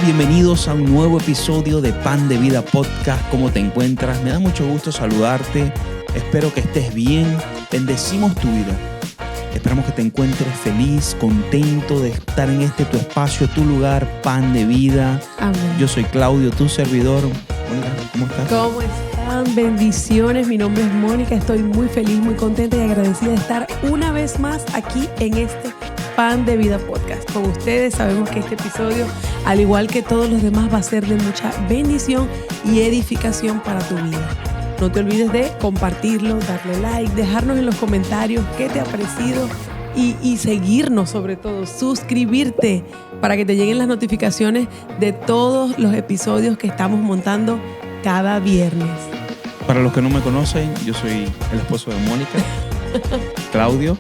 Bienvenidos a un nuevo episodio de Pan de Vida Podcast. ¿Cómo te encuentras? Me da mucho gusto saludarte. Espero que estés bien. Bendecimos tu vida. Esperamos que te encuentres feliz, contento de estar en este tu espacio, tu lugar, Pan de Vida. Amén. Yo soy Claudio, tu servidor. Mónica, ¿cómo estás? ¿Cómo están? Bendiciones. Mi nombre es Mónica. Estoy muy feliz, muy contenta y agradecida de estar una vez más aquí en este Pan de Vida Podcast. Con ustedes sabemos que este episodio, al igual que todos los demás, va a ser de mucha bendición y edificación para tu vida. No te olvides de compartirlo, darle like, dejarnos en los comentarios qué te ha parecido y seguirnos, sobre todo, suscribirte para que te lleguen las notificaciones de todos los episodios que estamos montando cada viernes. Para los que no me conocen, yo soy el esposo de Mónica, Claudio.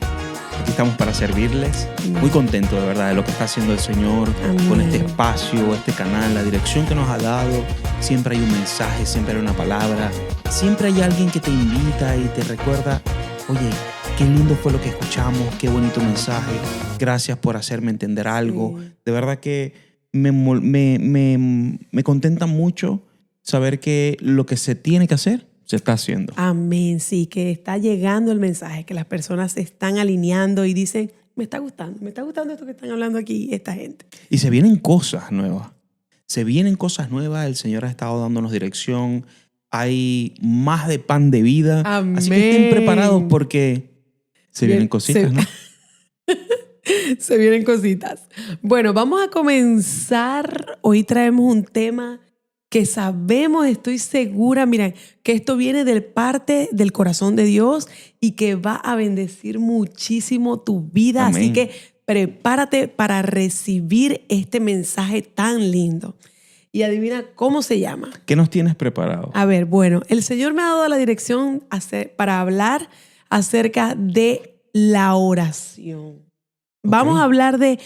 Aquí estamos para servirles. Muy contento, de verdad, de lo que está haciendo el Señor. Amén. Con este espacio, este canal, la dirección que nos ha dado. Siempre hay un mensaje, siempre hay una palabra. Siempre hay alguien que te invita y te recuerda, oye, qué lindo fue lo que escuchamos, qué bonito mensaje. Gracias por hacerme entender algo. Sí. De verdad que me contenta mucho saber que lo que se tiene que hacer se está haciendo. Amén, sí, que está llegando el mensaje, que las personas se están alineando y dicen, me está gustando esto que están hablando aquí esta gente. Y se vienen cosas nuevas. El Señor ha estado dándonos dirección. Hay más de pan de vida. Amén. Así que estén preparados porque se vienen cositas, ¿no? Se vienen cositas. Bueno, vamos a comenzar. Hoy traemos un tema que sabemos, estoy segura, miren, que esto viene de parte del corazón de Dios y que va a bendecir muchísimo tu vida. Amén. Así que prepárate para recibir este mensaje tan lindo. Y adivina cómo se llama. ¿Qué nos tienes preparado? A ver, bueno, el Señor me ha dado la dirección para hablar acerca de la oración. Okay. Vamos a hablar de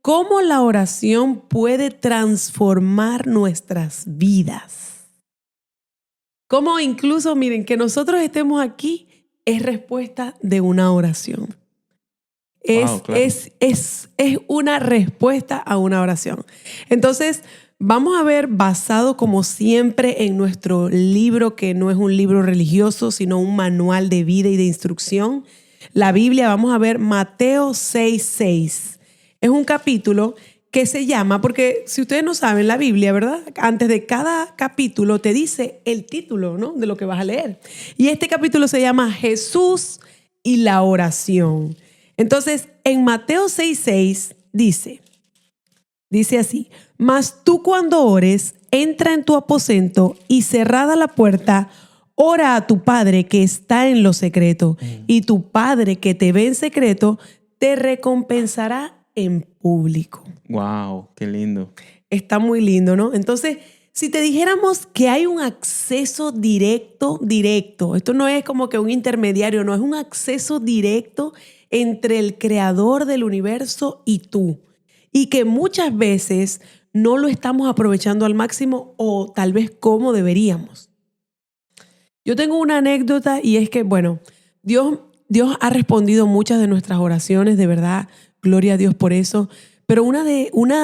cómo la oración puede transformar nuestras vidas. Cómo incluso, miren, que nosotros estemos aquí es respuesta de una oración. Claro. Es una respuesta a una oración. Entonces, vamos a ver, basado como siempre en nuestro libro, que no es un libro religioso, sino un manual de vida y de instrucción, la Biblia. Vamos a ver Mateo 6:6. Es un capítulo que se llama, porque si ustedes no saben la Biblia, ¿verdad? Antes de cada capítulo te dice el título, ¿no?, de lo que vas a leer. Y este capítulo se llama Jesús y la oración. Entonces, en Mateo 6:6 dice así: mas tú cuando ores, entra en tu aposento y cerrada la puerta, ora a tu Padre que está en lo secreto, y tu Padre que te ve en secreto te recompensará en público. Wow, qué lindo. Está muy lindo, ¿no? Entonces, si te dijéramos que hay un acceso directo, esto no es como que un intermediario, no, es un acceso directo entre el creador del universo y tú, y que muchas veces no lo estamos aprovechando al máximo o tal vez como deberíamos. Yo tengo una anécdota y es que, bueno, Dios ha respondido muchas de nuestras oraciones, de verdad. Gloria a Dios por eso. Pero una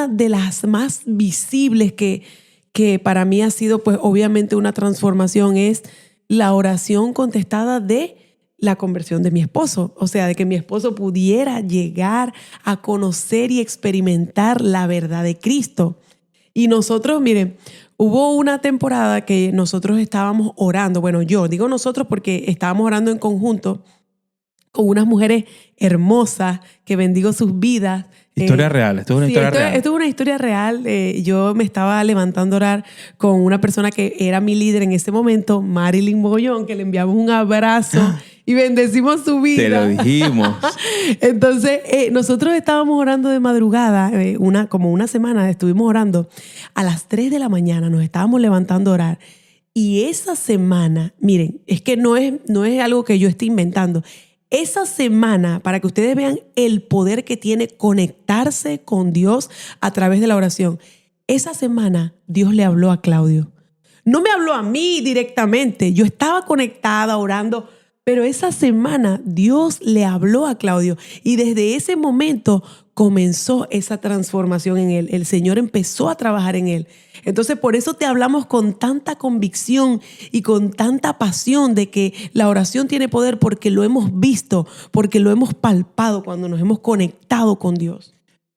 de las más visibles que para mí ha sido, pues obviamente, una transformación es la oración contestada de la conversión de mi esposo. O sea, de que mi esposo pudiera llegar a conocer y experimentar la verdad de Cristo. Y nosotros, miren, hubo una temporada que nosotros estábamos orando. Bueno, yo digo nosotros porque estábamos orando en conjunto con unas mujeres hermosas que bendigo sus vidas. Historia real, esto es una historia real. Esto es una historia real. Yo me estaba levantando a orar con una persona que era mi líder en ese momento, Marilyn Mogollón, que le enviamos un abrazo y bendecimos su vida. Te lo dijimos. Entonces, nosotros estábamos orando de madrugada, como una semana estuvimos orando. A las 3 de la mañana nos estábamos levantando a orar. Y esa semana, miren, es que no es algo que yo esté inventando. Esa semana, para que ustedes vean el poder que tiene conectarse con Dios a través de la oración, esa semana Dios le habló a Claudio. No me habló a mí directamente. Yo estaba conectada orando Pero esa semana Dios le habló a Claudio y desde ese momento comenzó esa transformación en él. El Señor empezó a trabajar en él. Entonces, por eso te hablamos con tanta convicción y con tanta pasión de que la oración tiene poder, porque lo hemos visto, porque lo hemos palpado cuando nos hemos conectado con Dios.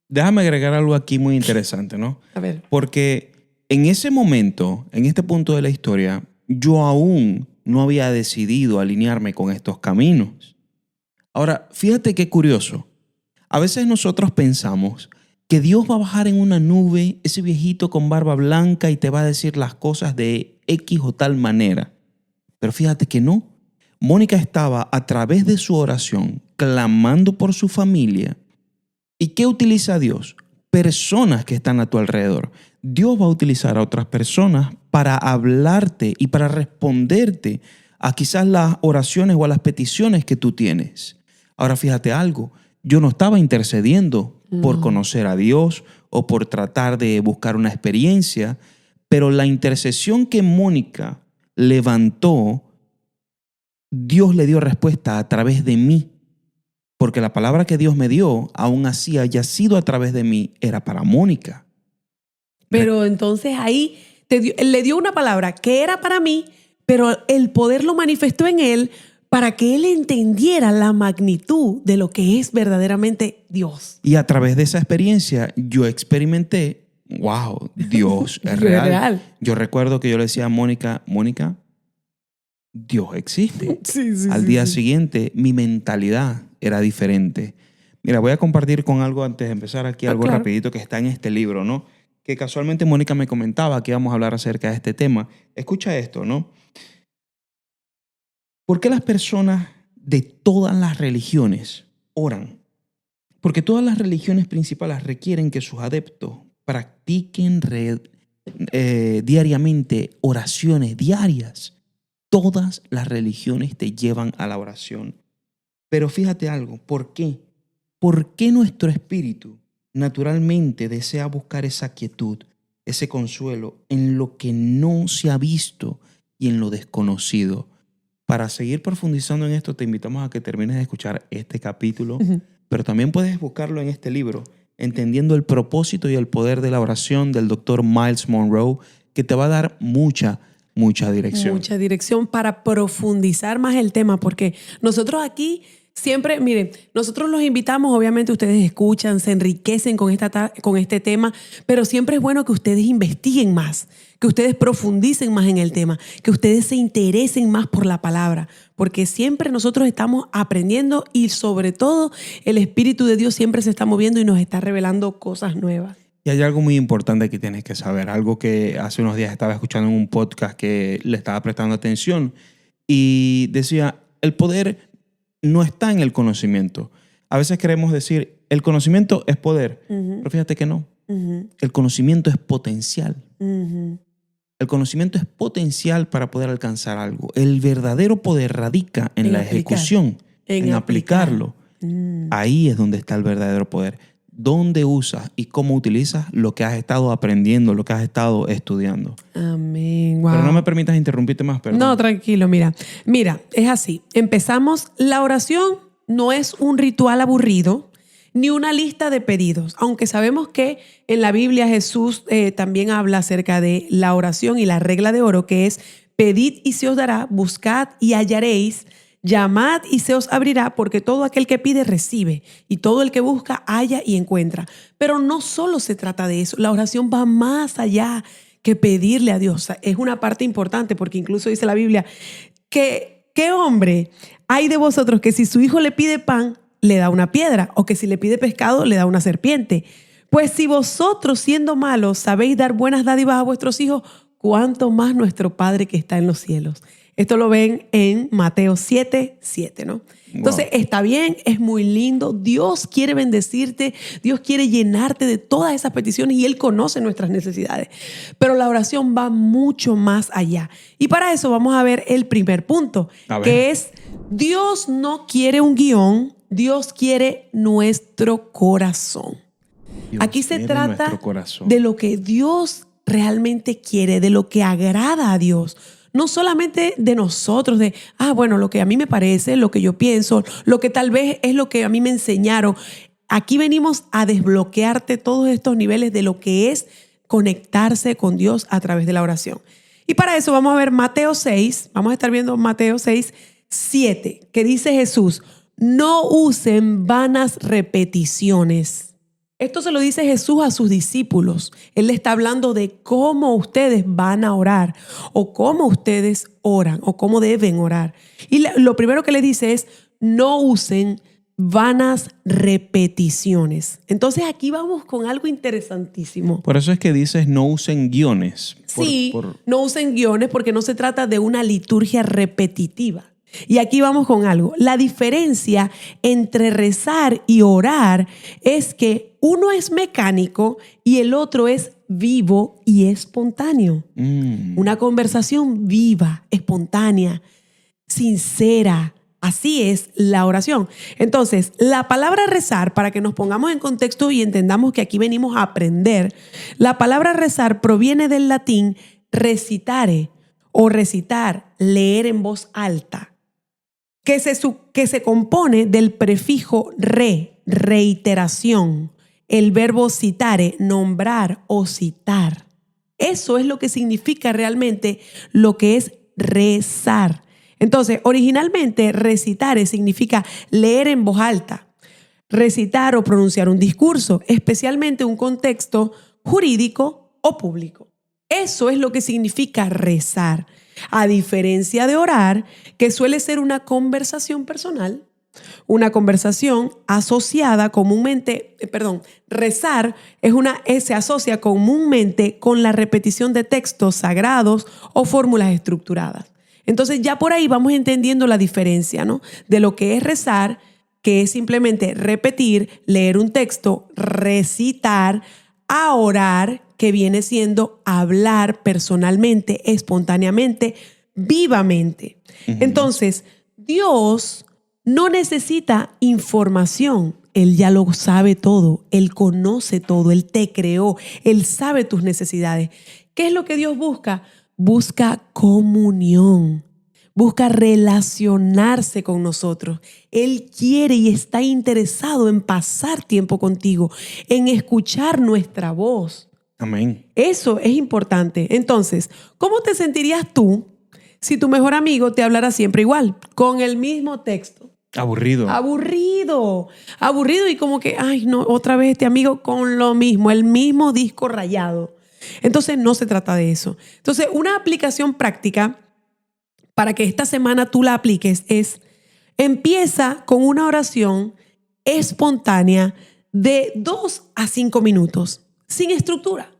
Déjame agregar algo aquí muy interesante, ¿no? A ver. Porque en ese momento, en este punto de la historia, yo aún no había decidido alinearme con estos caminos. Ahora, fíjate qué curioso. A veces nosotros pensamos que Dios va a bajar en una nube, ese viejito con barba blanca, y te va a decir las cosas de X o tal manera. Pero fíjate que no. Mónica estaba a través de su oración clamando por su familia. ¿Y qué utiliza Dios? Personas que están a tu alrededor. Dios va a utilizar a otras personas para hablarte y para responderte a quizás las oraciones o a las peticiones que tú tienes. Ahora fíjate algo. Yo no estaba intercediendo por conocer a Dios o por tratar de buscar una experiencia, pero la intercesión que Mónica levantó, Dios le dio respuesta a través de mí, porque la palabra que Dios me dio, aún así haya sido a través de mí, era para Mónica. Pero entonces ahí le dio una palabra que era para mí, pero el poder lo manifestó en él para que él entendiera la magnitud de lo que es verdaderamente Dios. Y a través de esa experiencia yo experimenté, wow, Dios es real. Yo recuerdo que yo le decía a Mónica, Dios existe. Al día siguiente mi mentalidad era diferente. Mira, voy a compartir con algo antes de empezar aquí, algo claro. rapidito que está en este libro, ¿no? Que casualmente Mónica me comentaba que íbamos a hablar acerca de este tema. Escucha esto, ¿no? ¿Por qué las personas de todas las religiones oran? Porque todas las religiones principales requieren que sus adeptos practiquen diariamente oraciones diarias. Todas las religiones te llevan a la oración. Pero fíjate algo, ¿por qué? ¿Por qué nuestro espíritu naturalmente desea buscar esa quietud, ese consuelo en lo que no se ha visto y en lo desconocido? Para seguir profundizando en esto, te invitamos a que termines de escuchar este capítulo, pero también puedes buscarlo en este libro, Entendiendo el propósito y el poder de la oración, del Dr. Myles Munroe, que te va a dar mucha dirección. Mucha dirección para profundizar más el tema, porque nosotros aquí siempre, miren, nosotros los invitamos, obviamente ustedes escuchan, se enriquecen con este tema, pero siempre es bueno que ustedes investiguen más, que ustedes profundicen más en el tema, que ustedes se interesen más por la palabra, porque siempre nosotros estamos aprendiendo y sobre todo el Espíritu de Dios siempre se está moviendo y nos está revelando cosas nuevas. Y hay algo muy importante que tienes que saber, algo que hace unos días estaba escuchando en un podcast que le estaba prestando atención y decía, el poder no está en el conocimiento. A veces queremos decir, el conocimiento es poder, pero fíjate que no. El conocimiento es potencial. El conocimiento es potencial para poder alcanzar algo. El verdadero poder radica en la ejecución, en aplicarlo. Ahí es donde está el verdadero poder. Dónde usas y cómo utilizas lo que has estado aprendiendo, lo que has estado estudiando. Amén. Wow. Pero no me permitas interrumpirte más, perdón. No, tranquilo, mira, es así. Empezamos, la oración no es un ritual aburrido ni una lista de pedidos, aunque sabemos que en la Biblia Jesús también habla acerca de la oración y la regla de oro, que es pedid y se os dará, buscad y hallaréis, llamad y se os abrirá, porque todo aquel que pide recibe y todo el que busca halla y encuentra. Pero no solo se trata de eso, la oración va más allá que pedirle a Dios. Es una parte importante porque incluso dice la Biblia que ¿qué hombre hay de vosotros que si su hijo le pide pan, le da una piedra? O que si le pide pescado, le da una serpiente. Pues si vosotros siendo malos sabéis dar buenas dádivas a vuestros hijos, ¿cuánto más nuestro Padre que está en los cielos? Esto lo ven en Mateo 7:7, ¿no? Entonces, está bien, es muy lindo. Dios quiere bendecirte, Dios quiere llenarte de todas esas peticiones y Él conoce nuestras necesidades. Pero la oración va mucho más allá. Y para eso vamos a ver el primer punto, que es Dios no quiere un guión, Dios quiere nuestro corazón. Aquí se trata de lo que Dios realmente quiere, de lo que agrada a Dios. no solamente de nosotros, de, bueno, lo que a mí me parece, lo que yo pienso, lo que tal vez es lo que a mí me enseñaron. Aquí venimos a desbloquearte todos estos niveles de lo que es conectarse con Dios a través de la oración. Y para eso vamos a ver Mateo 6, vamos a estar viendo Mateo 6, 7, que dice Jesús: no usen vanas repeticiones. Esto se lo dice Jesús a sus discípulos. Él le está hablando de cómo ustedes van a orar o cómo ustedes oran o cómo deben orar. Y lo primero que le dice es: no usen vanas repeticiones. Entonces aquí vamos con algo interesantísimo. Por eso es que dices no usen guiones. No usen guiones porque no se trata de una liturgia repetitiva. Y aquí vamos con algo. La diferencia entre rezar y orar es que uno es mecánico y el otro es vivo y espontáneo. Una conversación viva, espontánea, sincera. Así es la oración. Entonces, la palabra rezar, para que nos pongamos en contexto y entendamos que aquí venimos a aprender, la palabra rezar proviene del latín recitare o recitar, leer en voz alta, que se compone del prefijo reiteración, el verbo citare, nombrar o citar. Eso es lo que significa realmente lo que es rezar. Entonces, originalmente, recitare significa leer en voz alta, recitar o pronunciar un discurso, especialmente un contexto jurídico o público. Eso es lo que significa rezar. A diferencia de orar, que suele ser una conversación personal, una conversación asociada comúnmente, rezar se asocia comúnmente con la repetición de textos sagrados o fórmulas estructuradas. Entonces ya por ahí vamos entendiendo la diferencia, ¿no? De lo que es rezar, que es simplemente repetir, leer un texto, recitar, a orar, que viene siendo hablar personalmente, espontáneamente, vivamente. Entonces, Dios no necesita información. Él ya lo sabe todo. Él conoce todo. Él te creó. Él sabe tus necesidades. ¿Qué es lo que Dios busca? Busca comunión. Busca relacionarse con nosotros. Él quiere y está interesado en pasar tiempo contigo, en escuchar nuestra voz. Amén. Eso es importante. Entonces, ¿cómo te sentirías tú si tu mejor amigo te hablara siempre igual, con el mismo texto? Aburrido. Aburrido y como que, no, otra vez este amigo con lo mismo, el mismo disco rayado. Entonces, no se trata de eso. Entonces, una aplicación práctica para que esta semana tú la apliques es: empieza con una oración espontánea de 2 a 5 minutos, sin estructura,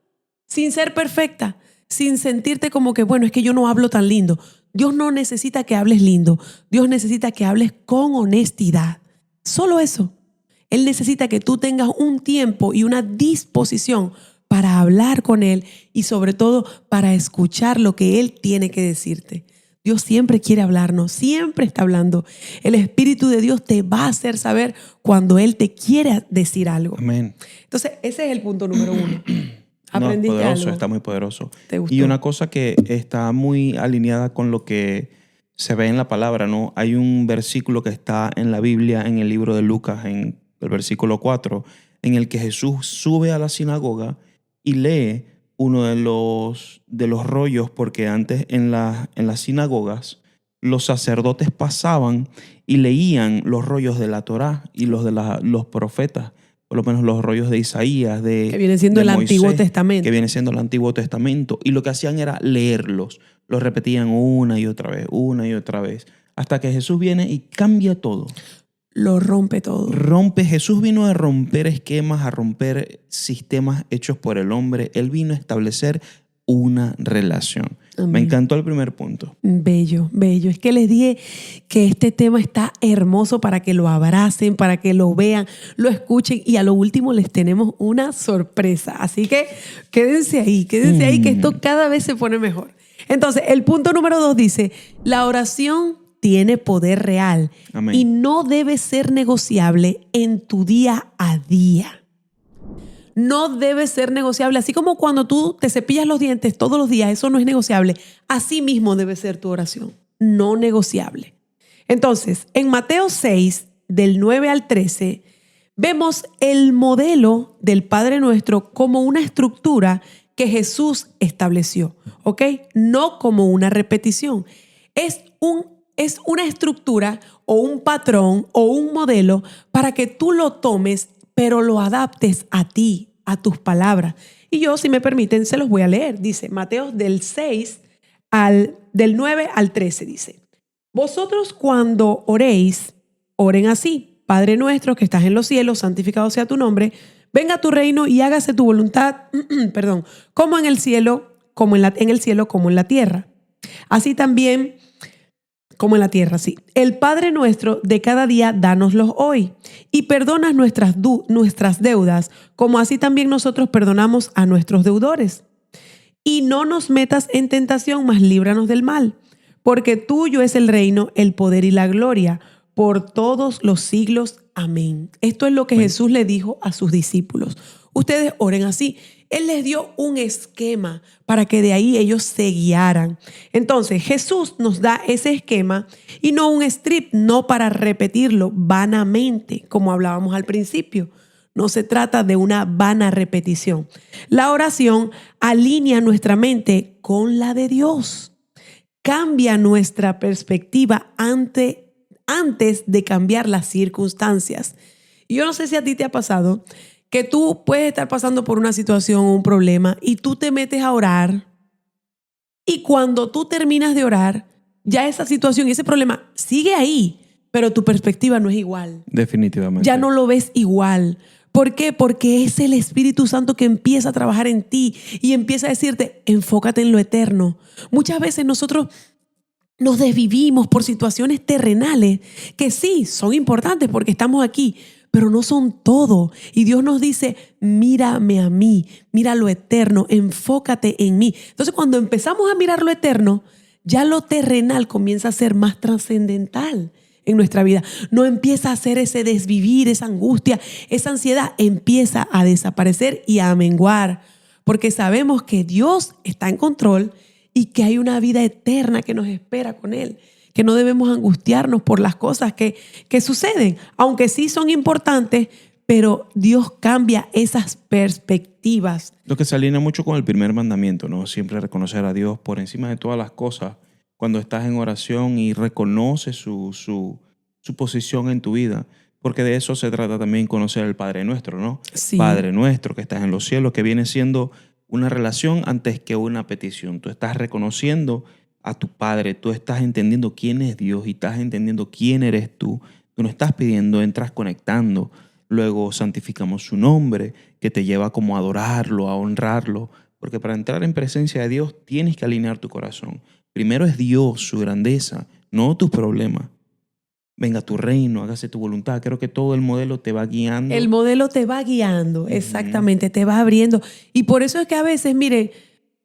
sin ser perfecta, sin sentirte como que, bueno, es que yo no hablo tan lindo. Dios no necesita que hables lindo. Dios necesita que hables con honestidad. Solo eso. Él necesita que tú tengas un tiempo y una disposición para hablar con Él y sobre todo para escuchar lo que Él tiene que decirte. Dios siempre quiere hablarnos, siempre está hablando. El Espíritu de Dios te va a hacer saber cuando Él te quiere decir algo. Amén. Entonces, ese es el punto número 1. ¿Aprendiste poderoso, algo? Está muy poderoso. ¿Te gustó? Y una cosa que está muy alineada con lo que se ve en la palabra, ¿no? Hay un versículo que está en la Biblia, en el libro de Lucas, en el versículo 4, en el que Jesús sube a la sinagoga y lee uno de los rollos, porque antes en las sinagogas los sacerdotes pasaban y leían los rollos de la Torá y los de los profetas, por lo menos los rollos de Isaías, que viene siendo el Moisés, Antiguo Testamento. Que viene siendo el Antiguo Testamento. Y lo que hacían era leerlos. Los repetían una y otra vez, hasta que Jesús viene y cambia todo. Lo rompe todo. Jesús vino a romper esquemas, a romper sistemas hechos por el hombre. Él vino a establecer una relación. Amén. Me encantó el primer punto. Bello, bello. Es que les dije que este tema está hermoso para que lo abracen, para que lo vean, lo escuchen y a lo último les tenemos una sorpresa. Así que quédense ahí, que esto cada vez se pone mejor. Entonces, el punto número 2 dice: la oración tiene poder real. Amén. Y no debe ser negociable en tu día a día. No debe ser negociable. Así como cuando tú te cepillas los dientes todos los días, eso no es negociable. Así mismo debe ser tu oración. No negociable. Entonces, en Mateo 6, del 9 al 13, vemos el modelo del Padre Nuestro como una estructura que Jesús estableció, ¿ok? No como una repetición. Es una estructura o un patrón o un modelo para que tú lo tomes, pero lo adaptes a ti, a tus palabras. Y yo, si me permiten, se los voy a leer. Dice Mateo del 9 al 13, dice: vosotros cuando oréis, oren así: Padre nuestro que estás en los cielos, santificado sea tu nombre, venga tu reino y hágase tu voluntad, como en el cielo, como en la tierra. Así también, como en la tierra, sí. El Padre nuestro de cada día, dánoslo hoy. Y perdona nuestras deudas, como así también nosotros perdonamos a nuestros deudores. Y no nos metas en tentación, mas líbranos del mal. Porque tuyo es el reino, el poder y la gloria, por todos los siglos. Amén. Esto es lo que Jesús le dijo a sus discípulos. Ustedes oren así. Él les dio un esquema para que de ahí ellos se guiaran. Entonces, Jesús nos da ese esquema y no un script, no para repetirlo vanamente, como hablábamos al principio. No se trata de una vana repetición. La oración alinea nuestra mente con la de Dios. Cambia nuestra perspectiva antes de cambiar las circunstancias. Y yo no sé si a ti te ha pasado que tú puedes estar pasando por una situación o un problema y tú te metes a orar, y cuando tú terminas de orar, ya esa situación y ese problema sigue ahí, pero tu perspectiva no es igual. Definitivamente. Ya no lo ves igual. ¿Por qué? Porque es el Espíritu Santo que empieza a trabajar en ti y empieza a decirte: enfócate en lo eterno. Muchas veces nosotros nos desvivimos por situaciones terrenales que sí son importantes porque estamos aquí, pero no son todo. Y Dios nos dice: mírame a mí, mira lo eterno, enfócate en mí. Entonces, cuando empezamos a mirar lo eterno, ya lo terrenal comienza a ser más trascendental en nuestra vida. No empieza a ser ese desvivir, esa angustia, esa ansiedad empieza a desaparecer y a menguar, porque sabemos que Dios está en control y que hay una vida eterna que nos espera con Él, que no debemos angustiarnos por las cosas que suceden, aunque sí son importantes, pero Dios cambia esas perspectivas. Lo que se alinea mucho con el primer mandamiento, ¿no? Siempre reconocer a Dios por encima de todas las cosas. Cuando estás en oración y reconoces su posición en tu vida, porque de eso se trata también, conocer al Padre Nuestro, ¿no? Sí. Padre Nuestro que estás en los cielos, que viene siendo una relación antes que una petición. Tú estás reconociendo a tu Padre, tú estás entendiendo quién es Dios y estás entendiendo quién eres tú. Tú no estás pidiendo, entras conectando. Luego santificamos su nombre, que te lleva como a adorarlo, a honrarlo, porque para entrar en presencia de Dios tienes que alinear tu corazón. Primero es Dios, su grandeza, no tus problemas. Venga tu reino, hágase tu voluntad. Creo que todo el modelo te va guiando. El modelo te va guiando, exactamente, te va abriendo. Y por eso es que a veces, miren,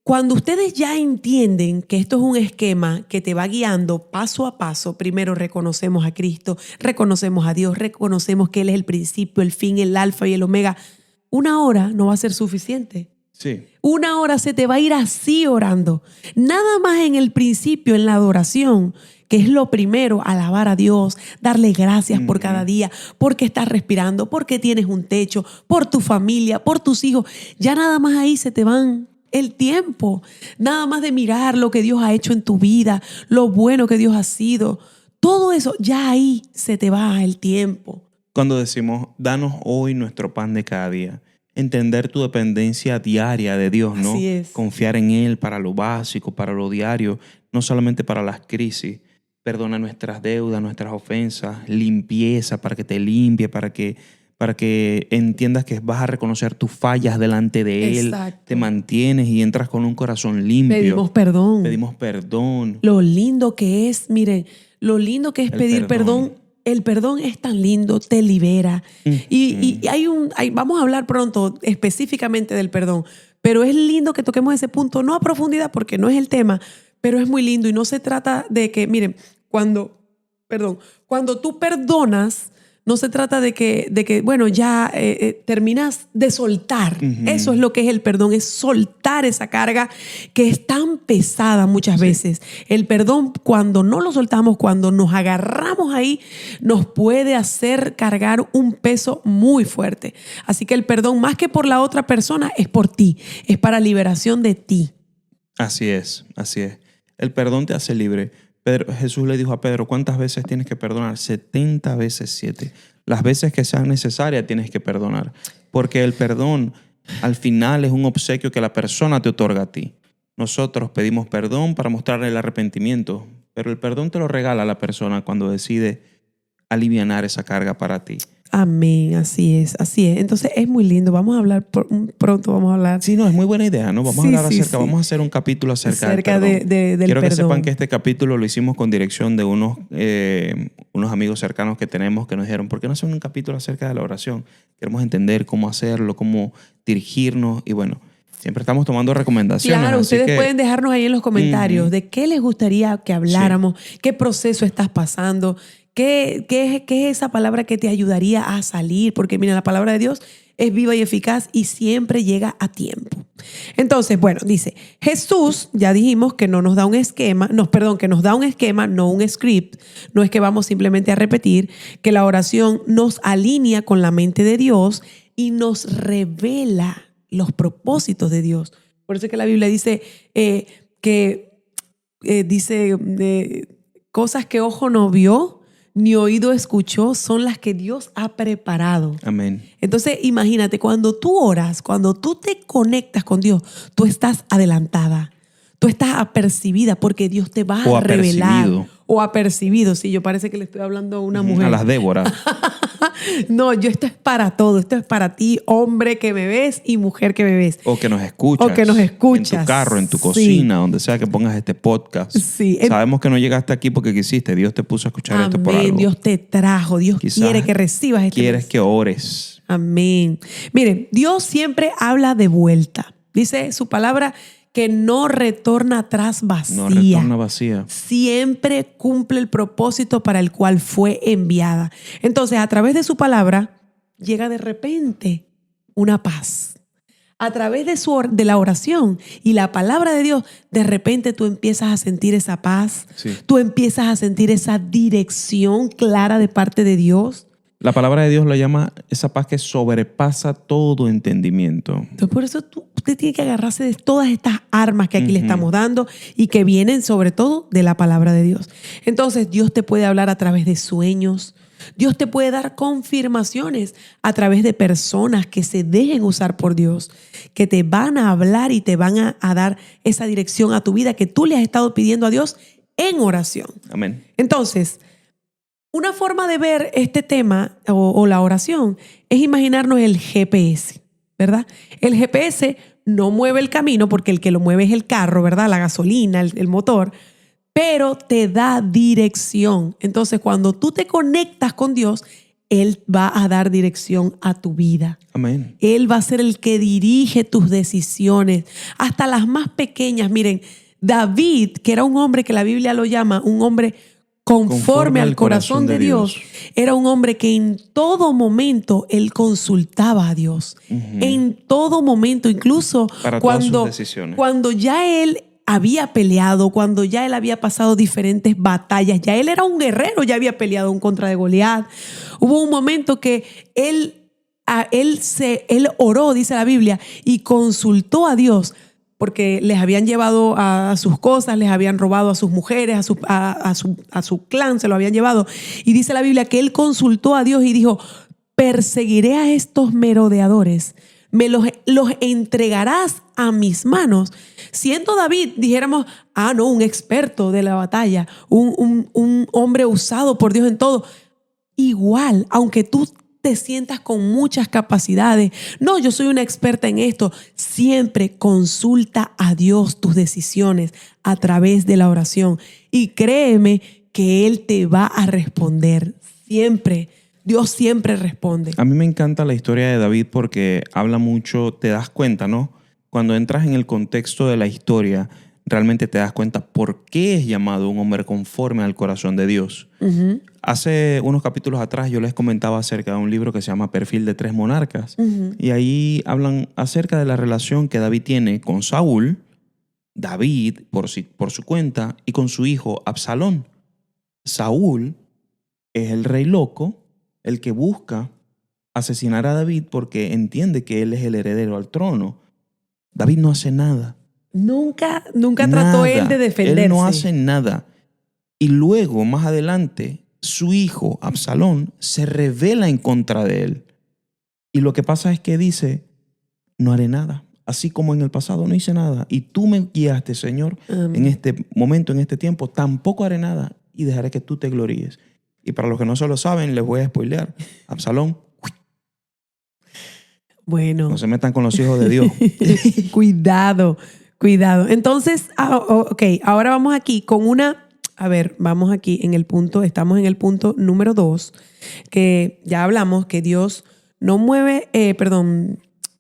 cuando ustedes ya entienden que esto es un esquema que te va guiando paso a paso, primero reconocemos a Cristo, reconocemos a Dios, reconocemos que Él es el principio, el fin, el alfa y el omega. Una hora no va a ser suficiente. Sí. Una hora se te va a ir así orando. Nada más en el principio, en la adoración, que es lo primero, alabar a Dios, darle gracias por cada día, porque estás respirando, porque tienes un techo, por tu familia, por tus hijos. Ya nada más ahí se te van el tiempo. Nada más de mirar lo que Dios ha hecho en tu vida, lo bueno que Dios ha sido. Todo eso, ya ahí se te va el tiempo. Cuando decimos, danos hoy nuestro pan de cada día, entender tu dependencia diaria de Dios, ¿no? Así es. Confiar en Él para lo básico, para lo diario, no solamente para las crisis. Perdona nuestras deudas, nuestras ofensas, limpieza para que te limpie, para que entiendas que vas a reconocer tus fallas delante de Él. Exacto. Te mantienes y entras con un corazón limpio. Pedimos perdón. Lo lindo que es, miren, lo lindo que es pedir perdón. El perdón es tan lindo, te libera. Y vamos a hablar pronto específicamente del perdón, pero es lindo que toquemos ese punto, no a profundidad porque no es el tema, pero es muy lindo y no se trata de que, miren, cuando tú perdonas, No se trata de que bueno, ya terminas de soltar. Eso es lo que es el perdón, es soltar esa carga que es tan pesada muchas veces. El perdón, cuando no lo soltamos, cuando nos agarramos ahí, nos puede hacer cargar un peso muy fuerte. Así que el perdón, más que por la otra persona, es por ti, es para liberación de ti. Así es, así es. El perdón te hace libre. Jesús le dijo a Pedro, ¿cuántas veces tienes que perdonar? 70 veces 7. Las veces que sean necesarias tienes que perdonar. Porque el perdón al final es un obsequio que la persona te otorga a ti. Nosotros pedimos perdón para mostrarle el arrepentimiento, pero el perdón te lo regala la persona cuando decide alivianar esa carga para ti. Amén, así es, así es. Entonces es muy lindo. Vamos a hablar, pronto vamos a hablar. Sí, no, es muy buena idea, ¿no? Vamos a hablar acerca, vamos a hacer un capítulo acerca del perdón. Del Quiero perdón. que sepan que este capítulo lo hicimos con dirección de unos amigos cercanos que tenemos que nos dijeron, ¿por qué no hacen un capítulo acerca de la oración? Queremos entender cómo hacerlo, cómo dirigirnos y bueno, siempre estamos tomando recomendaciones. Claro, ustedes pueden dejarnos ahí en los comentarios de qué les gustaría que habláramos, qué proceso estás pasando, qué es esa palabra que te ayudaría a salir, porque mira, la palabra de Dios es viva y eficaz y siempre llega a tiempo. Entonces, bueno, dice, Jesús, ya dijimos que no nos da un esquema, que nos da un esquema, no un script, no es que vamos simplemente a repetir, que la oración nos alinea con la mente de Dios y nos revela los propósitos de Dios. Por eso es que la Biblia dice cosas que ojo no vio, ni oído escuchó, son las que Dios ha preparado. Amén. Entonces, imagínate, cuando tú oras, cuando tú te conectas con Dios, tú estás adelantada, tú estás apercibida porque Dios te va a revelar. O apercibido. Sí, yo parece que le estoy hablando a una mujer. A las Débora. No, esto es para todo. Esto es para ti, hombre que me ves y mujer que me ves. O que nos escuchas. O que nos escuchas. En tu carro, en tu cocina, donde sea que pongas este podcast. Sí. Sabemos que no llegaste aquí porque quisiste. Dios te puso a escuchar esto por algo. Dios te trajo. Dios quiere que recibas este quieres que ores. Amén. Miren, Dios siempre habla de vuelta. Dice su palabra que no retorna atrás vacía. No retorna vacía. Siempre cumple el propósito para el cual fue enviada. Entonces, a través de su palabra, llega de repente una paz. A través de la oración y la palabra de Dios, de repente tú empiezas a sentir esa paz. Sí. Tú empiezas a sentir esa dirección clara de parte de Dios. La palabra de Dios la llama esa paz que sobrepasa todo entendimiento. Entonces, por eso usted tiene que agarrarse de todas estas armas que aquí le estamos dando y que vienen sobre todo de la palabra de Dios. Entonces, Dios te puede hablar a través de sueños. Dios te puede dar confirmaciones a través de personas que se dejen usar por Dios, que te van a hablar y te van a dar esa dirección a tu vida que tú le has estado pidiendo a Dios en oración. Amén. Entonces, una forma de ver este tema o la oración es imaginarnos el GPS, ¿verdad? El GPS no mueve el camino porque el que lo mueve es el carro, ¿verdad? La gasolina, el motor, pero te da dirección. Entonces, cuando tú te conectas con Dios, Él va a dar dirección a tu vida. Amén. Él va a ser el que dirige tus decisiones, hasta las más pequeñas. Miren, David, que era un hombre que la Biblia lo llama un hombre conforme al corazón de Dios, era un hombre que en todo momento él consultaba a Dios. En todo momento, incluso para todas sus decisiones. Cuando ya él había peleado, cuando ya él había pasado diferentes batallas, ya él era un guerrero, ya había peleado en contra de Goliat. Hubo un momento que él oró, dice la Biblia, y consultó a Dios, porque les habían llevado a sus cosas, les habían robado a sus mujeres, a su clan, se lo habían llevado. Y dice la Biblia que él consultó a Dios y dijo, perseguiré a estos merodeadores, me los entregarás a mis manos. Siendo David, dijéramos, no, un experto de la batalla, un hombre usado por Dios en todo. Igual, aunque tú te sientas con muchas capacidades. No, yo soy una experta en esto. Siempre consulta a Dios tus decisiones a través de la oración. Y créeme que Él te va a responder. Siempre. Dios siempre responde. A mí me encanta la historia de David porque habla mucho, te das cuenta, ¿no? Cuando entras en el contexto de la historia, realmente te das cuenta por qué es llamado un hombre conforme al corazón de Dios. Hace unos capítulos atrás yo les comentaba acerca de un libro que se llama Perfil de 3 monarcas. Y ahí hablan acerca de la relación que David tiene con Saúl, David por su cuenta, y con su hijo Absalón. Saúl es el rey loco, el que busca asesinar a David porque entiende que él es el heredero al trono. David no hace nada. Nunca trató él de defenderse. Él no hace nada. Y luego, más adelante, su hijo Absalón se rebela en contra de él. Y lo que pasa es que dice, no haré nada. Así como en el pasado no hice nada. Y tú me guiaste, Señor, en este momento, en este tiempo, tampoco haré nada y dejaré que tú te gloríes. Y para los que no se lo saben, les voy a spoilear. Absalón, bueno, no se metan con los hijos de Dios. Cuidado. Entonces, ok, ahora vamos aquí con vamos aquí estamos en el punto número 2, que ya hablamos que Dios no mueve,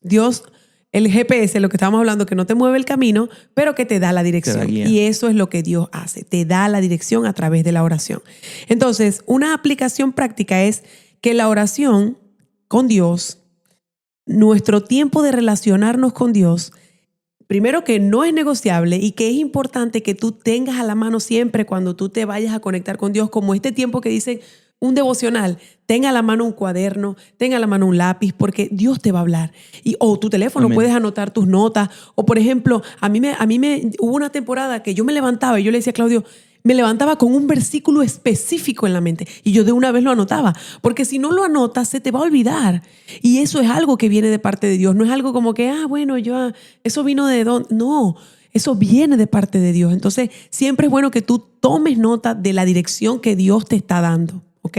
Dios, el GPS, lo que estábamos hablando, que no te mueve el camino, pero que te da la dirección. Y eso es lo que Dios hace, te da la dirección a través de la oración. Entonces, una aplicación práctica es que la oración con Dios, nuestro tiempo de relacionarnos con Dios, primero que no es negociable y que es importante que tú tengas a la mano siempre cuando tú te vayas a conectar con Dios, como este tiempo que dicen un devocional, tenga a la mano un cuaderno, tenga a la mano un lápiz, porque Dios te va a hablar. O tu teléfono, Amén. Puedes anotar tus notas. O por ejemplo, a mí hubo una temporada que yo me levantaba y yo le decía a Claudio, me levantaba con un versículo específico en la mente y yo de una vez lo anotaba, porque si no lo anotas se te va a olvidar, y eso es algo que viene de parte de Dios, no es algo como que, eso vino de dónde, no, eso viene de parte de Dios. Entonces siempre es bueno que tú tomes nota de la dirección que Dios te está dando, ¿ok?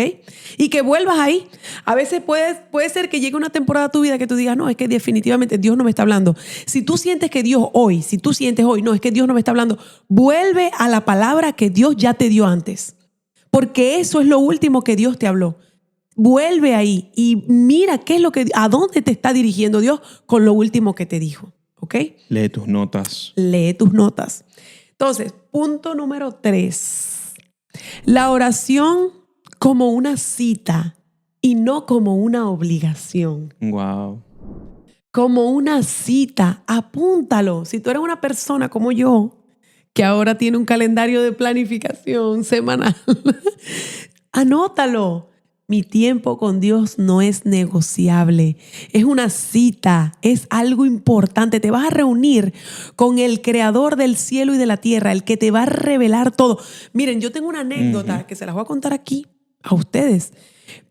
Y que vuelvas ahí. A veces puede ser que llegue una temporada a tu vida que tú digas, no, es que definitivamente Dios no me está hablando. Si tú sientes hoy, no, es que Dios no me está hablando, vuelve a la palabra que Dios ya te dio antes, porque eso es lo último que Dios te habló. Vuelve ahí y mira a dónde te está dirigiendo Dios con lo último que te dijo, ¿ok? Lee tus notas. Entonces, punto número 3. La oración como una cita y no como una obligación. Wow. Como una cita, apúntalo. Si tú eres una persona como yo, que ahora tiene un calendario de planificación semanal, anótalo. Mi tiempo con Dios no es negociable. Es una cita, es algo importante. Te vas a reunir con el creador del cielo y de la tierra, el que te va a revelar todo. Miren, yo tengo una anécdota que se las voy a contar aquí a ustedes.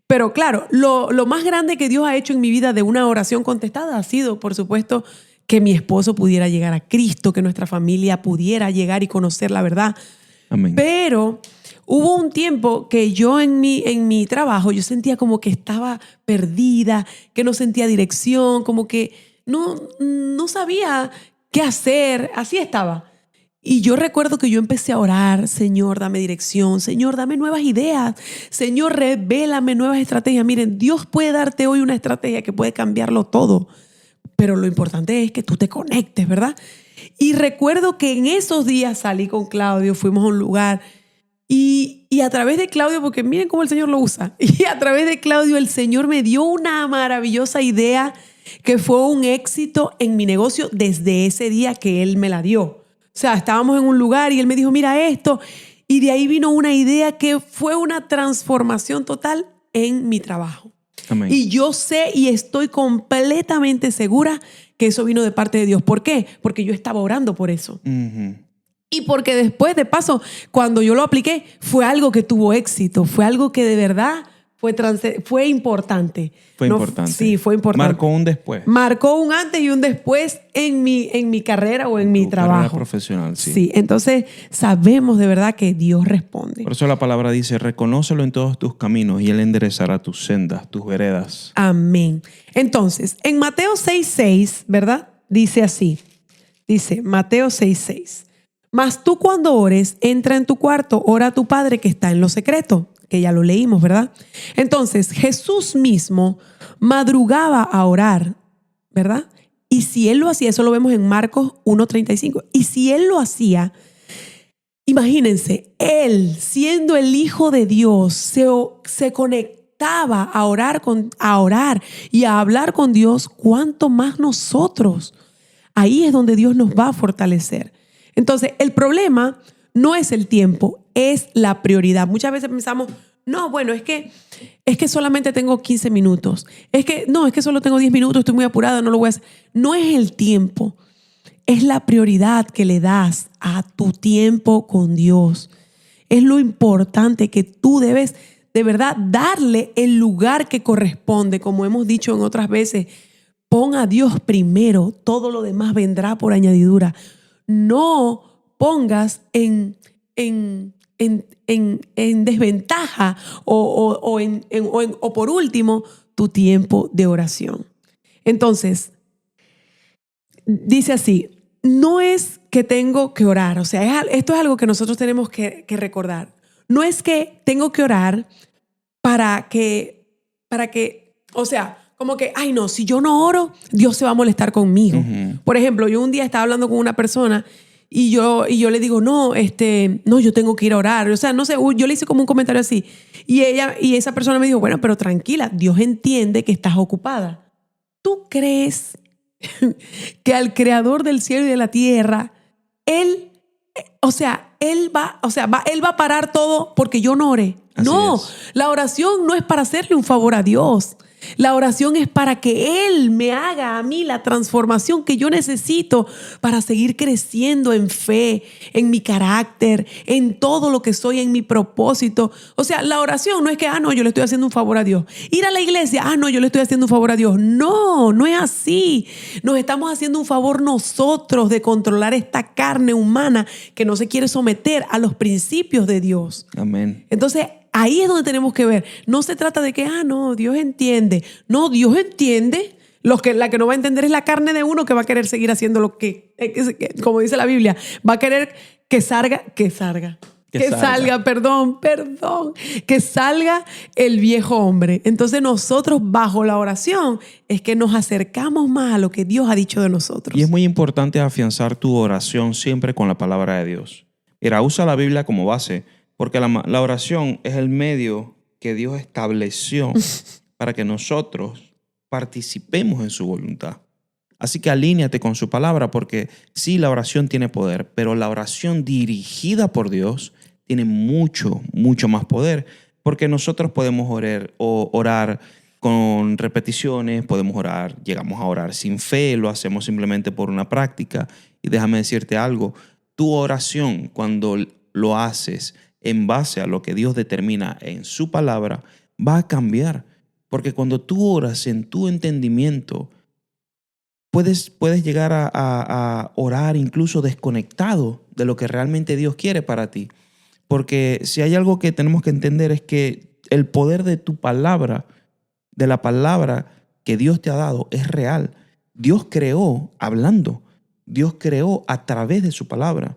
Pero claro, lo más grande que Dios ha hecho en mi vida de una oración contestada ha sido, por supuesto, que mi esposo pudiera llegar a Cristo, que nuestra familia pudiera llegar y conocer la verdad. Amén. Pero hubo un tiempo que yo en mi trabajo, yo sentía como que estaba perdida, que no sentía dirección, como que no sabía qué hacer, así estaba. Y yo recuerdo que yo empecé a orar, Señor, dame dirección, Señor, dame nuevas ideas, Señor, revélame nuevas estrategias. Miren, Dios puede darte hoy una estrategia que puede cambiarlo todo, pero lo importante es que tú te conectes, ¿verdad? Y recuerdo que en esos días salí con Claudio, fuimos a un lugar y a través de Claudio, porque miren cómo el Señor lo usa, y a través de Claudio el Señor me dio una maravillosa idea que fue un éxito en mi negocio desde ese día que Él me la dio. O sea, estábamos en un lugar y Él me dijo, mira esto, y de ahí vino una idea que fue una transformación total en mi trabajo. Amén. Y yo sé y estoy completamente segura que eso vino de parte de Dios. ¿Por qué? Porque yo estaba orando por eso. Uh-huh. Y porque después, de paso, cuando yo lo apliqué, fue algo que tuvo éxito, fue algo que de verdad fue importante. Fue importante. Sí, fue importante. Marcó un después. Marcó un antes y un después en mi carrera o en mi trabajo. Carrera profesional, sí. Sí, entonces sabemos de verdad que Dios responde. Por eso la palabra dice, reconócelo en todos tus caminos y Él enderezará tus sendas, tus veredas. Amén. Entonces, en Mateo 6:6, ¿verdad? Dice así. Dice Mateo 6:6. Mas tú cuando ores, entra en tu cuarto, ora a tu Padre que está en lo secreto. Que ya lo leímos, ¿verdad? Entonces, Jesús mismo madrugaba a orar, ¿verdad? Y si Él lo hacía, eso lo vemos en Marcos 1:35. Y si Él lo hacía, Imagínense, él, siendo el Hijo de Dios, se conectaba a orar y a hablar con Dios, ¿cuánto más nosotros? Ahí es donde Dios nos va a fortalecer. Entonces, el problema no es el tiempo, es la prioridad. Muchas veces pensamos, no, bueno, es que solamente tengo 15 minutos. Es que solo tengo 10 minutos, estoy muy apurada, no lo voy a hacer. No es el tiempo, es la prioridad que le das a tu tiempo con Dios. Es lo importante que tú debes de verdad darle el lugar que corresponde. Como hemos dicho en otras veces, pon a Dios primero, todo lo demás vendrá por añadidura. No pongas en desventaja o por último tu tiempo de oración. Entonces, dice así, no es que tengo que orar, o sea, esto es algo que nosotros tenemos que recordar. No es que tengo que orar para que, o sea, como que, ay no, si yo no oro, Dios se va a molestar conmigo. Uh-huh. Por ejemplo, yo un día estaba hablando con una persona y yo le digo, no, yo tengo que ir a orar. O sea, no sé, yo le hice como un comentario así. Y esa persona me dijo, bueno, pero tranquila, Dios entiende que estás ocupada. ¿Tú crees que al creador del cielo y de la tierra, él va a parar todo porque yo no oré? Así no, es. La oración no es para hacerle un favor a Dios. La oración es para que Él me haga a mí la transformación que yo necesito para seguir creciendo en fe, en mi carácter, en todo lo que soy, en mi propósito. O sea, la oración no es que, yo le estoy haciendo un favor a Dios. Ir a la iglesia, yo le estoy haciendo un favor a Dios. No, no es así. Nos estamos haciendo un favor nosotros de controlar esta carne humana que no se quiere someter a los principios de Dios. Amén. Entonces, ahí es donde tenemos que ver. No se trata de que, no, Dios entiende. No, Dios entiende. La que no va a entender es la carne de uno que va a querer seguir haciendo lo que como dice la Biblia, va a querer que salga el viejo hombre. Entonces nosotros bajo la oración es que nos acercamos más a lo que Dios ha dicho de nosotros. Y es muy importante afianzar tu oración siempre con la palabra de Dios. Usa la Biblia como base, porque la oración es el medio que Dios estableció para que nosotros participemos en su voluntad. Así que alíñate con su palabra, porque sí, la oración tiene poder, pero la oración dirigida por Dios tiene mucho, mucho más poder, porque nosotros podemos orar con repeticiones, llegamos a orar sin fe, lo hacemos simplemente por una práctica. Y déjame decirte algo, tu oración, cuando lo haces en base a lo que Dios determina en su palabra, va a cambiar. Porque cuando tú oras en tu entendimiento, puedes llegar a orar incluso desconectado de lo que realmente Dios quiere para ti. Porque si hay algo que tenemos que entender es que el poder de tu palabra, de la palabra que Dios te ha dado, es real. Dios creó hablando. Dios creó a través de su palabra.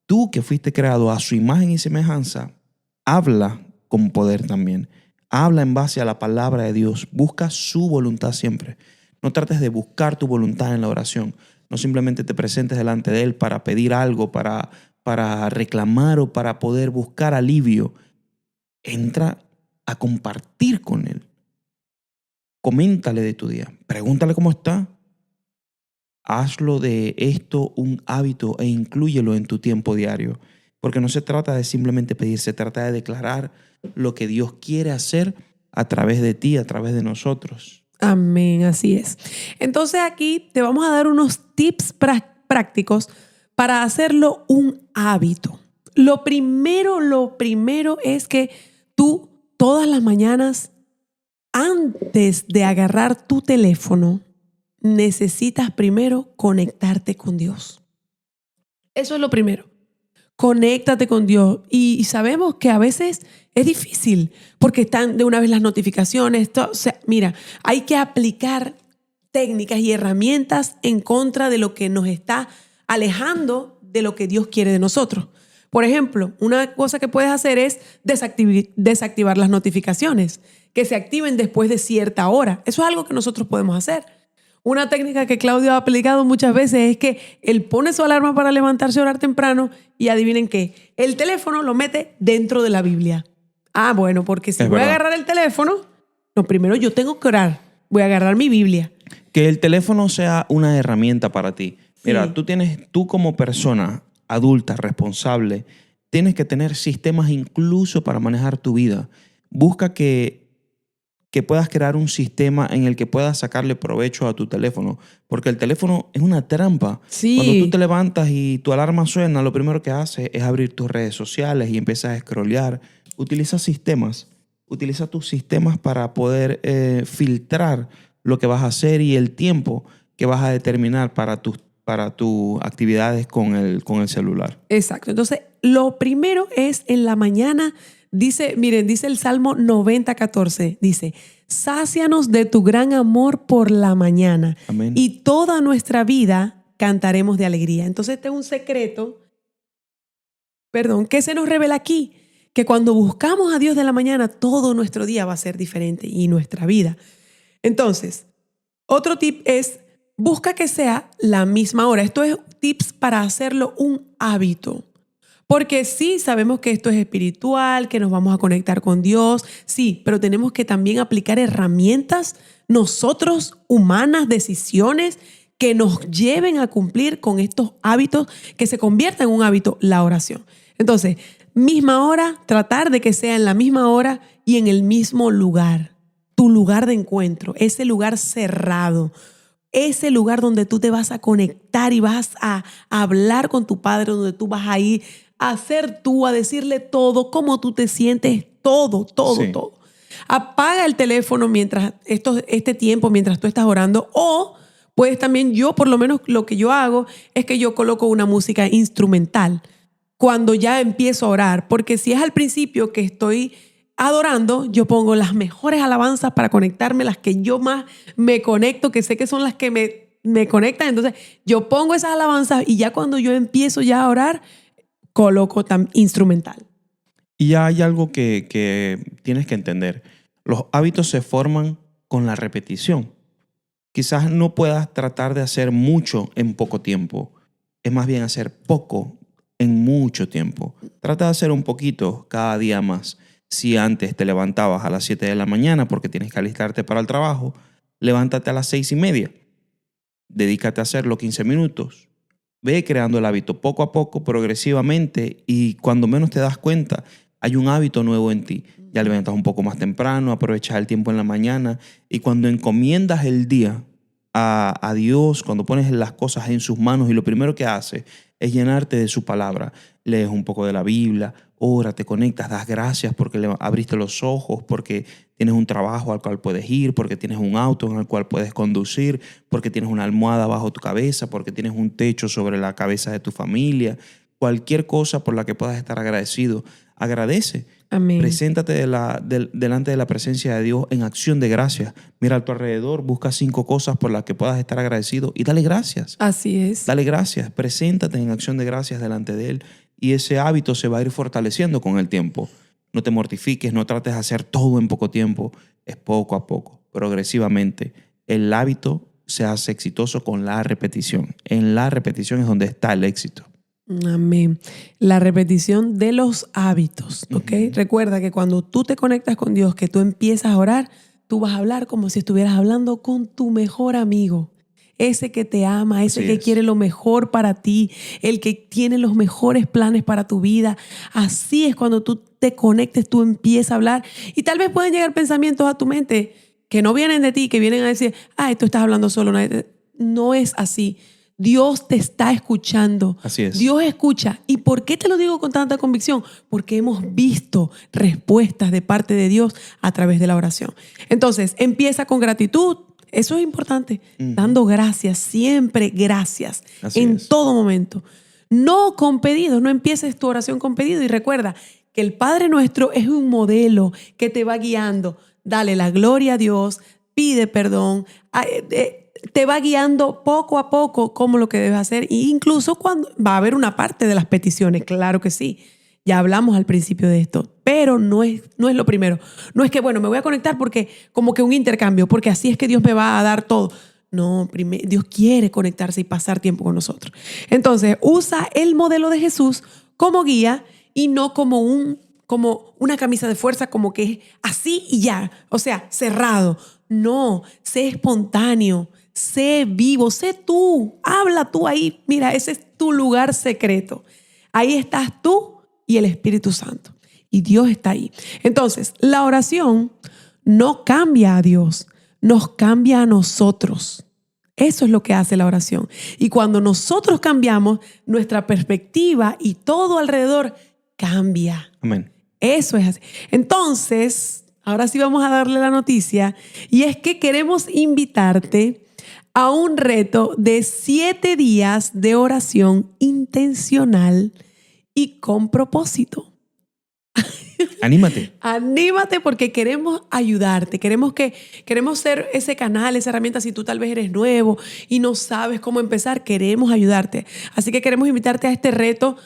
Tú que fuiste creado a su imagen y semejanza, habla con poder también. Habla en base a la palabra de Dios. Busca su voluntad siempre. No trates de buscar tu voluntad en la oración. No simplemente te presentes delante de Él para pedir algo, para reclamar o para poder buscar alivio. Entra a compartir con Él. Coméntale de tu día. Pregúntale cómo está. Hazlo de esto un hábito e inclúyelo en tu tiempo diario. Porque no se trata de simplemente pedir, se trata de declarar lo que Dios quiere hacer a través de ti, a través de nosotros. Amén, así es. Entonces aquí te vamos a dar unos tips prácticos para hacerlo un hábito. Lo primero es que tú todas las mañanas, antes de agarrar tu teléfono, necesitas primero conectarte con Dios. Eso es lo primero. Conéctate con Dios. Y sabemos que a veces es difícil porque están de una vez las notificaciones. Mira, hay que aplicar técnicas y herramientas en contra de lo que nos está alejando de lo que Dios quiere de nosotros. Por ejemplo, una cosa que puedes hacer es desactivar las notificaciones, que se activen después de cierta hora. Eso es algo que nosotros podemos hacer. Una técnica que Claudio ha aplicado muchas veces es que él pone su alarma para levantarse a orar temprano y adivinen qué, el teléfono lo mete dentro de la Biblia. Ah, bueno, porque si voy a agarrar el teléfono, no, primero yo tengo que orar, voy a agarrar mi Biblia. Que el teléfono sea una herramienta para ti. Mira, Sí. tú como persona adulta, responsable, tienes que tener sistemas incluso para manejar tu vida. Busca que puedas crear un sistema en el que puedas sacarle provecho a tu teléfono, porque el teléfono es una trampa. Sí. Cuando tú te levantas y tu alarma suena, lo primero que haces es abrir tus redes sociales y empiezas a scrollear. Utiliza tus sistemas para poder filtrar lo que vas a hacer y el tiempo que vas a determinar para tus actividades con el celular. Exacto. Entonces, lo primero es en la mañana. Dice el Salmo 90:14, dice, sácianos de tu gran amor por la mañana. Amén. Y toda nuestra vida cantaremos de alegría. Entonces, este es un secreto, que se nos revela aquí, que cuando buscamos a Dios de la mañana, todo nuestro día va a ser diferente y nuestra vida. Entonces, otro tip es, busca que sea la misma hora. Esto es tips para hacerlo un hábito. Porque sí, sabemos que esto es espiritual, que nos vamos a conectar con Dios, sí, pero tenemos que también aplicar herramientas nosotros, humanas, decisiones que nos lleven a cumplir con estos hábitos, que se convierta en un hábito, la oración. Entonces, misma hora, tratar de que sea en la misma hora y en el mismo lugar, tu lugar de encuentro, ese lugar cerrado. Ese lugar donde tú te vas a conectar y vas a hablar con tu Padre, donde tú vas a ir a hacer tú, a decirle todo, cómo tú te sientes, todo. Sí. Todo. Apaga el teléfono mientras este tiempo, mientras tú estás orando, o puedes también, yo por lo menos lo que yo hago es que yo coloco una música instrumental cuando ya empiezo a orar, porque si es al principio que estoy adorando, yo pongo las mejores alabanzas para conectarme, las que yo más me conecto, que sé que son las que me conectan. Entonces, yo pongo esas alabanzas y ya cuando yo empiezo ya a orar, coloco instrumental. Y ya hay algo que tienes que entender. Los hábitos se forman con la repetición. Quizás no puedas tratar de hacer mucho en poco tiempo. Es más bien hacer poco en mucho tiempo. Trata de hacer un poquito cada día más. Si antes te levantabas a las 7 de la mañana porque tienes que alistarte para el trabajo, levántate a las 6:30. Dedícate a hacerlo 15 minutos. Ve creando el hábito poco a poco, progresivamente, y cuando menos te das cuenta, hay un hábito nuevo en ti. Ya levantas un poco más temprano, aprovechas el tiempo en la mañana, y cuando encomiendas el día a Dios, cuando pones las cosas en sus manos y lo primero que hace es llenarte de su palabra, lees un poco de la Biblia, ora, te conectas, das gracias porque le abriste los ojos, porque tienes un trabajo al cual puedes ir, porque tienes un auto en el cual puedes conducir, porque tienes una almohada bajo tu cabeza, porque tienes un techo sobre la cabeza de tu familia. Cualquier cosa por la que puedas estar agradecido, agradece. Amén. Preséntate delante de la presencia de Dios en acción de gracias. Mira a tu alrededor, busca 5 cosas por las que puedas estar agradecido y dale gracias. Así es. Dale gracias, preséntate en acción de gracias delante de Él y ese hábito se va a ir fortaleciendo con el tiempo. No te mortifiques, no trates de hacer todo en poco tiempo. Es poco a poco, progresivamente. El hábito se hace exitoso con la repetición. En la repetición es donde está el éxito. Amén. La repetición de los hábitos, ¿ok? Uh-huh. Recuerda que cuando tú te conectas con Dios, que tú empiezas a orar, tú vas a hablar como si estuvieras hablando con tu mejor amigo. Ese que te ama, ese que quiere lo mejor para ti, el que tiene los mejores planes para tu vida. Así es cuando tú te conectes, tú empiezas a hablar y tal vez pueden llegar pensamientos a tu mente que no vienen de ti, que vienen a decir, tú estás hablando solo. No es así. Dios te está escuchando. Así es. Dios escucha. ¿Y por qué te lo digo con tanta convicción? Porque hemos visto respuestas de parte de Dios a través de la oración. Entonces, empieza con gratitud. Eso es importante. Uh-huh. Dando gracias, siempre gracias. Así en todo momento. No con pedidos, no empieces tu oración con pedido. Y recuerda que el Padre nuestro es un modelo que te va guiando. Dale la gloria a Dios, pide perdón, te va guiando poco a poco cómo lo que debes hacer. E incluso cuando va a haber una parte de las peticiones, claro que sí. Ya hablamos al principio de esto, pero no es lo primero. No es que, me voy a conectar porque como que un intercambio, porque así es que Dios me va a dar todo. No, Dios quiere conectarse y pasar tiempo con nosotros. Entonces, usa el modelo de Jesús como guía y no como una camisa de fuerza, como que es así y ya. O sea, cerrado. No, sé espontáneo, sé vivo, sé tú. Habla tú ahí. Mira, ese es tu lugar secreto. Ahí estás tú y el Espíritu Santo. Y Dios está ahí. Entonces, la oración no cambia a Dios, nos cambia a nosotros. Eso es lo que hace la oración. Y cuando nosotros cambiamos, nuestra perspectiva y todo alrededor cambia. Amén. Eso es así. Entonces, ahora sí vamos a darle la noticia. Y es que queremos invitarte a un reto de 7 días de oración intencional y con propósito. Anímate. Anímate porque queremos ayudarte. Queremos ser ese canal, esa herramienta. Si tú tal vez eres nuevo y no sabes cómo empezar, queremos ayudarte. Así que queremos invitarte a este reto.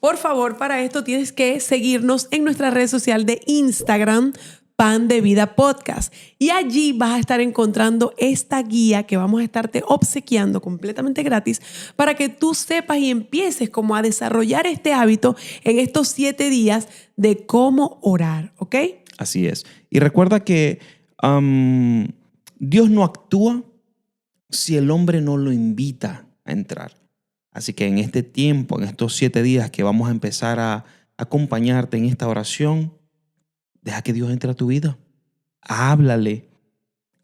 Por favor, para esto tienes que seguirnos en nuestra red social de Instagram, Pan de Vida Podcast. Y allí vas a estar encontrando esta guía que vamos a estarte obsequiando completamente gratis para que tú sepas y empieces como a desarrollar este hábito en estos 7 días de cómo orar, ¿ok? Así es. Y recuerda que Dios no actúa si el hombre no lo invita a entrar. Así que en este tiempo, en estos 7 días que vamos a empezar a acompañarte en esta oración, deja que Dios entre a tu vida. Háblale.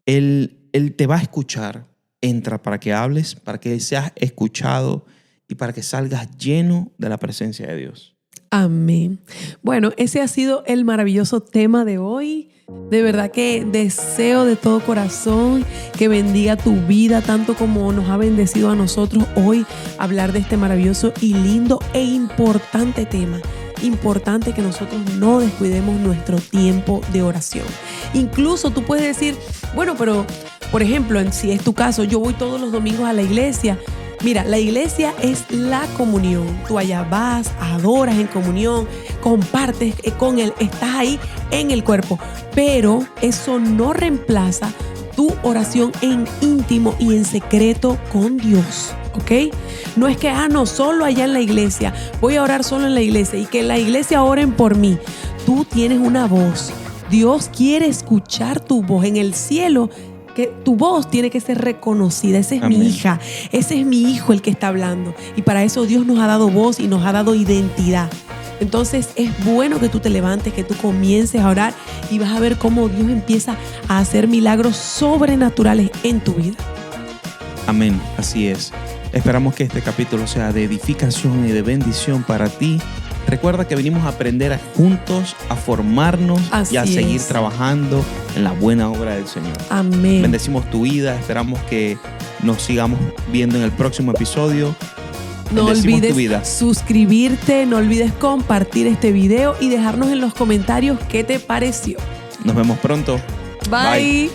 Él te va a escuchar. Entra para que hables, para que seas escuchado y para que salgas lleno de la presencia de Dios. Amén. Bueno, ese ha sido el maravilloso tema de hoy. De verdad que deseo de todo corazón que bendiga tu vida tanto como nos ha bendecido a nosotros hoy hablar de este maravilloso y lindo e importante tema. Importante que nosotros no descuidemos nuestro tiempo de oración. Incluso tú puedes decir, bueno, pero por ejemplo, si es tu caso, yo voy todos los domingos a la iglesia. Mira, la iglesia es la comunión. Tú allá vas, adoras en comunión, compartes con Él, estás ahí en el cuerpo. Pero eso no reemplaza tu oración en íntimo y en secreto con Dios, ¿ok? No es que, no, solo allá en la iglesia, voy a orar solo en la iglesia y que en la iglesia oren por mí. Tú tienes una voz. Dios quiere escuchar tu voz en el cielo. Que tu voz tiene que ser reconocida. Esa es Amén. Mi hija, ese es mi hijo el que está hablando. Y para eso Dios nos ha dado voz y nos ha dado identidad. Entonces es bueno que tú te levantes, que tú comiences a orar y vas a ver cómo Dios empieza a hacer milagros sobrenaturales en tu vida. Amén, así es. Esperamos que este capítulo sea de edificación y de bendición para ti. Recuerda que venimos a aprender juntos, a formarnos Así y a seguir es. trabajando en la buena obra del Señor. Amén. Bendecimos tu vida, esperamos que nos sigamos viendo en el próximo episodio. No Bendecimos tu vida. olvides suscribirte, no olvides compartir este video y dejarnos en los comentarios qué te pareció. Nos vemos pronto. Bye.